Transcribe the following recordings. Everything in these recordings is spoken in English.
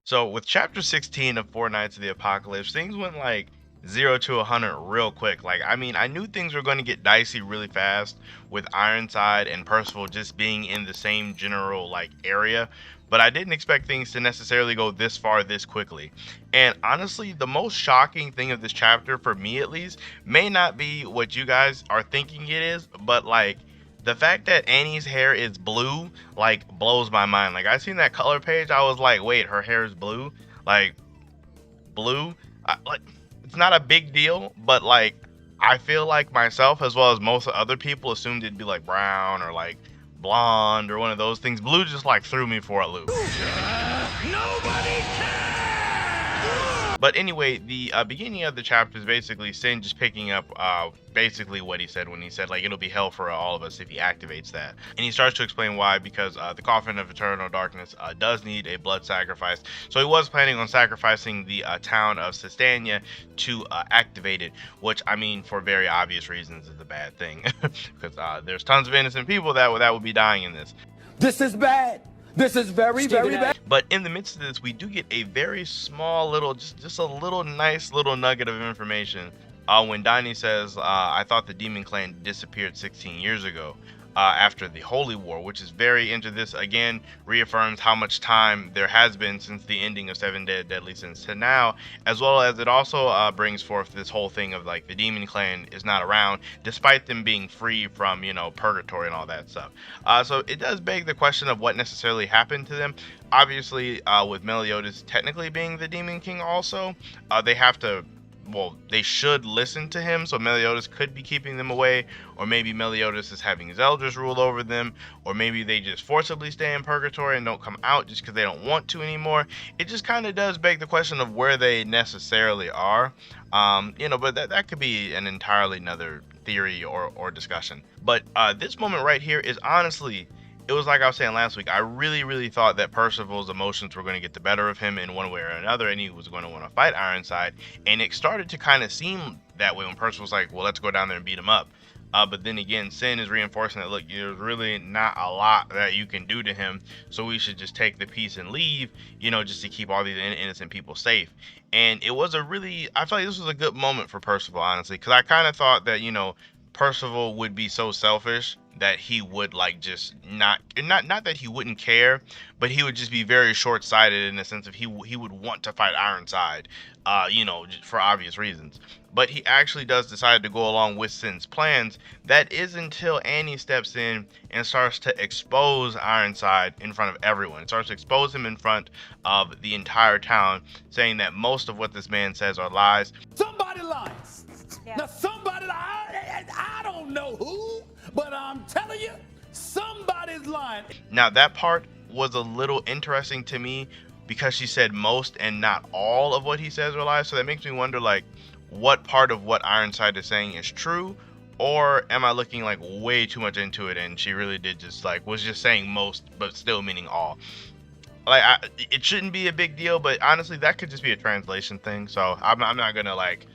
So with chapter 16 of Four Nights of the Apocalypse, things went like 0 to 100 real quick. Like, I mean, I knew things were going to get dicey really fast with Ironside and Percival just being in the same general like area, but I didn't expect things to necessarily go this far this quickly. And honestly, the most shocking thing of this chapter, for me at least, may not be what you guys are thinking it is, but like the fact that Annie's hair is blue like blows my mind. Like I seen that color page, I was like, wait, her hair is blue? Like blue? Like it's not a big deal, but like I feel like myself as well as most other people assumed it'd be like brown or like blonde or one of those things. Blue just like threw me for a loop. Nobody cares! But anyway, the beginning of the chapter is basically Sin just picking up basically what he said when he said like it'll be hell for all of us if he activates that, and he starts to explain why, because the coffin of eternal darkness does need a blood sacrifice. So he was planning on sacrificing the town of Sistania to activate it, which I mean for very obvious reasons is a bad thing because there's tons of innocent people that would be dying in this. This is bad. This is very bad. But in the midst of this, we do get a very small little, just a little nice little nugget of information. When Donnie says, I thought the Demon Clan disappeared 16 years ago after the Holy War, which is very into this, again, reaffirms how much time there has been since the ending of Seven Deadly Sins to now, as well as it also brings forth this whole thing of like the Demon Clan is not around, despite them being free from, you know, purgatory and all that stuff. So it does beg the question of what necessarily happened to them. Obviously, with Meliodas technically being the Demon King also, they have to, well, they should listen to him, so Meliodas could be keeping them away, or maybe Meliodas is having his elders rule over them, or maybe they just forcibly stay in purgatory and don't come out just because they don't want to anymore. It just kind of does beg the question of where they necessarily are, you know, but that could be an entirely another theory or discussion. But this moment right here is honestly, it was like I was saying last week, I really thought that Percival's emotions were going to get the better of him in one way or another, and he was going to want to fight Ironside, and it started to kind of seem that way when Percival's like, well, let's go down there and beat him up. But then again, Sin is reinforcing that, look, there's really not a lot that you can do to him, so we should just take the peace and leave, you know, just to keep all these innocent people safe. And it was a really, I feel like this was a good moment for Percival, honestly, because I kind of thought that, you know, Percival would be so selfish that he would like just not that he wouldn't care, but he would just be very short-sighted in the sense of he would want to fight Ironside, you know, for obvious reasons. But he actually does decide to go along with Sin's plans. That is until Annie steps in and starts to expose Ironside in front of everyone. It starts to expose him in front of the entire town, saying that most of what this man says are lies. Somebody lies. Yeah. Now somebody lies. I don't know who, but I'm telling you, somebody's lying. Now that part was a little interesting to me because she said most and not all of what he says are lies. So that makes me wonder, like, what part of what Ironside is saying is true, or am I looking like way too much into it and she really did just like was just saying most but still meaning all. Like, it shouldn't be a big deal, but honestly that could just be a translation thing, so I'm not gonna like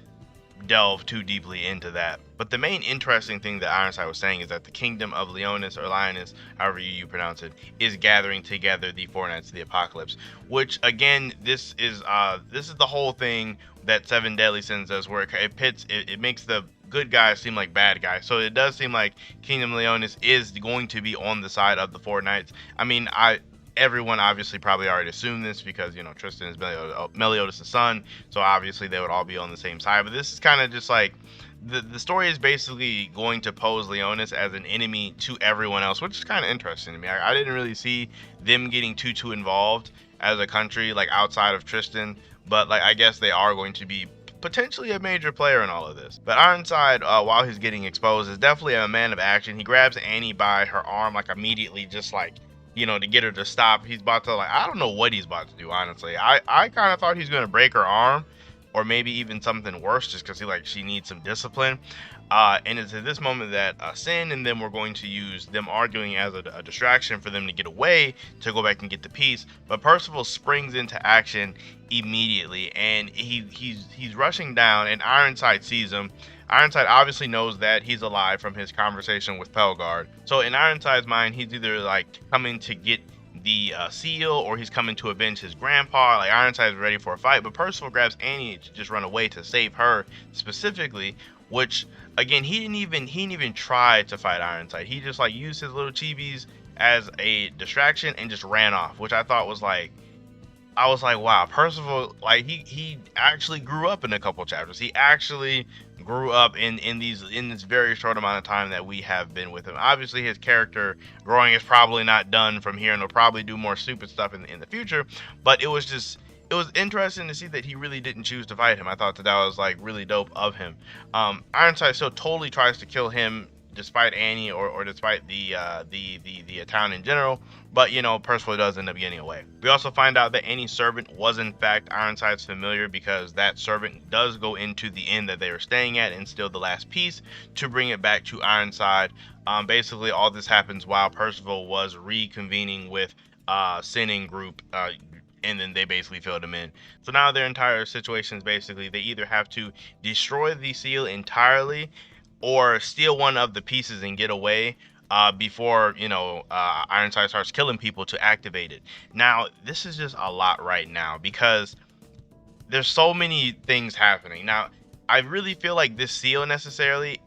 delve too deeply into that. But the main interesting thing that Ironside was saying is that the kingdom of Leonis, or Lioness, however you pronounce it, is gathering together the Four Nights of the Apocalypse, which again, this is the whole thing that Seven Deadly Sins does, where it makes the good guys seem like bad guys. So it does seem like Kingdom Leonis is going to be on the side of the Four Knights. I mean, everyone obviously probably already assumed this because, you know, Tristan is Meliodas' son, so obviously they would all be on the same side. But this is kind of just like the story is basically going to pose Leonis as an enemy to everyone else, which is kind of interesting to me. I didn't really see them getting too involved as a country, like outside of Tristan, but like I guess they are going to be potentially a major player in all of this. But Ironside, while he's getting exposed, is definitely a man of action. He grabs Annie by her arm like immediately, just like, you know, to get her to stop. He's about to, like, I don't know what he's about to do, honestly. I kind of thought he was going to break her arm, or maybe even something worse, just because she needs some discipline. And it's at this moment that Sin and them were going to use them arguing as a distraction for them to get away, to go back and get the piece. But Percival springs into action immediately, and he's rushing down, and Ironside sees him. Ironside obviously knows that he's alive from his conversation with Pelgard. So in Ironside's mind, he's either like coming to get the seal, or he's coming to avenge his grandpa. Like Ironside's ready for a fight, but Percival grabs Annie to just run away to save her specifically. Which again, he didn't even try to fight Ironside. He just like used his little chibis as a distraction and just ran off, which I thought was like, I was like, wow, Percival, like he actually grew up in a couple chapters. He actually grew up in this very short amount of time that we have been with him. Obviously, his character growing is probably not done from here, and he'll probably do more stupid stuff in the future. But it was interesting to see that he really didn't choose to fight him. I thought that that was like really dope of him. Ironside still totally tries to kill him despite Annie, or despite the town in general, but you know, Percival does end up getting away. We also find out that Annie's servant was in fact Ironside's familiar, because that servant does go into the inn that they were staying at and steal the last piece to bring it back to Ironside. Basically all this happens while Percival was reconvening with Sinning group, and then they basically filled him in. So now their entire situation is basically they either have to destroy the seal entirely or steal one of the pieces and get away, before Ironside starts killing people to activate it. Now this is just a lot right now because there's so many things happening. Now I really feel like this seal necessarily,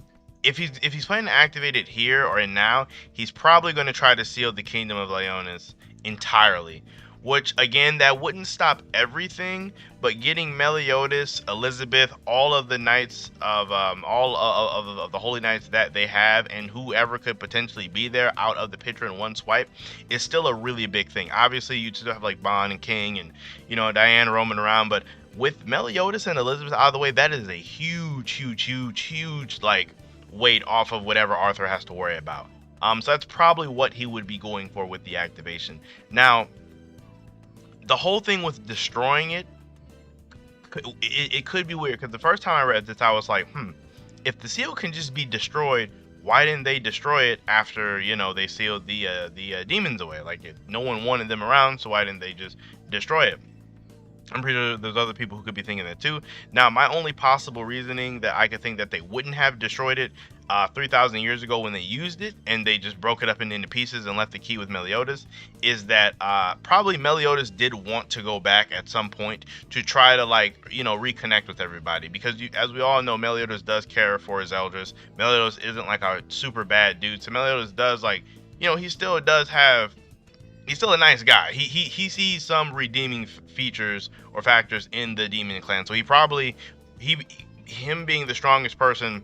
if he's planning to activate it here or in now, he's probably going to try to seal the kingdom of Leonis entirely. Which again, that wouldn't stop everything, but getting Meliodas, Elizabeth, all of the knights of of the holy knights that they have, and whoever could potentially be there out of the picture in one swipe, is still a really big thing. Obviously, you still have like Bond and King and Diane roaming around, but with Meliodas and Elizabeth out of the way, that is a huge like weight off of whatever Arthur has to worry about. So that's probably what he would be going for with the activation. Now, the whole thing with destroying it, it could be weird, because the first time I read this, I was like, if the seal can just be destroyed, why didn't they destroy it after they sealed the demons away? Like, no one wanted them around, so why didn't they just destroy it? I'm pretty sure there's other people who could be thinking that too. Now, my only possible reasoning that I could think that they wouldn't have destroyed it 3,000 years ago when they used it and they just broke it up into pieces and left the key with Meliodas is that probably Meliodas did want to go back at some point to try to reconnect with everybody, because as we all know, Meliodas does care for his elders. Meliodas isn't like a super bad dude, so Meliodas does he still does have, he's still a nice guy. He sees some redeeming features or factors in the demon clan. So him being the strongest person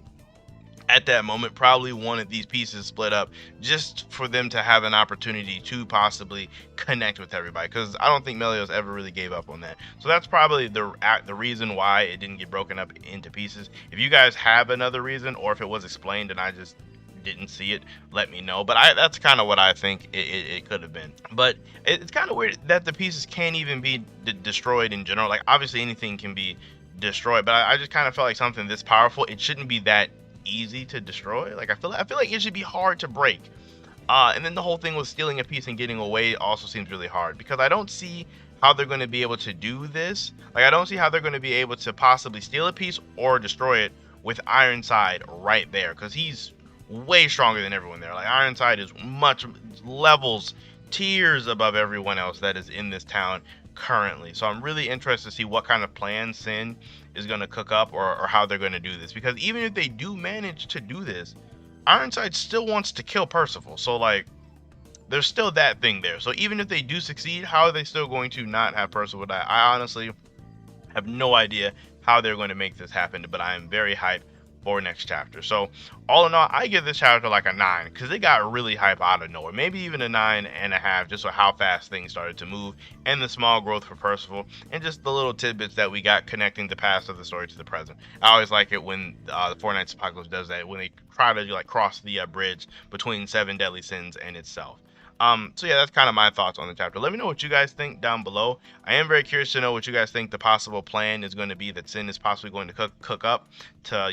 at that moment probably wanted these pieces split up just for them to have an opportunity to possibly connect with everybody, because I don't think Meliodas ever really gave up on that. So that's probably the reason why it didn't get broken up into pieces. If you guys have another reason, or if it was explained and I just didn't see it, let me know. But that's kind of what I think it could have been. But it's kind of weird that the pieces can't even be destroyed in general. Like, obviously anything can be destroyed, but I just kind of felt like something this powerful, it shouldn't be that easy to destroy. Like, I feel like it should be hard to break. And then the whole thing with stealing a piece and getting away also seems really hard, because I don't see how they're going to be able to do this. Like, I don't see how they're going to be able to possibly steal a piece or destroy it with Ironside right there, because he's way stronger than everyone there. Like, Ironside is much levels, tiers above everyone else that is in this town currently. So I'm really interested to see what kind of plan Sin is going to cook up, or how they're going to do this, because even if they do manage to do this, Ironside still wants to kill Percival. So like, there's still that thing there. So even if they do succeed, how are they still going to not have Percival die? I honestly have no idea how they're going to make this happen, but I am very hyped for next chapter. So all in all, I give this chapter like a 9, because it got really hype out of nowhere. Maybe even a 9.5, just for how fast things started to move, and the small growth for Percival, and just the little tidbits that we got connecting the past of the story to the present. I always like it when the Four Knights Apocalypse does that, when they try to cross the bridge between 7 deadly sins and itself. So yeah, that's kind of my thoughts on the chapter. Let me know what you guys think down below. I am very curious to know what you guys think the possible plan is going to be that Sin is possibly going to cook up to,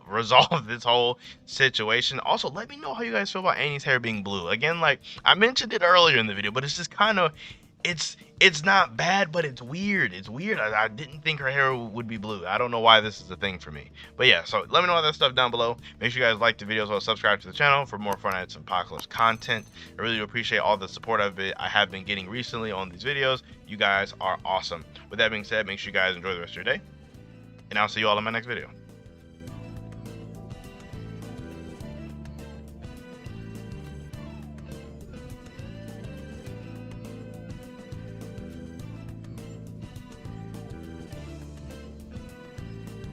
resolve this whole situation. Also, let me know how you guys feel about Annie's hair being blue. Again, like I mentioned it earlier in the video, but it's just kind of, it's not bad, but it's weird. It's weird. I didn't think her hair would be blue. I don't know why this is a thing for me. But yeah, so let me know all that stuff down below. Make sure you guys like the videos or subscribe to the channel for more Fun Nights Apocalypse content. I really appreciate all the support I have been getting recently on these videos. You guys are awesome. With that being said, make sure you guys enjoy the rest of your day, and I'll see you all in my next video.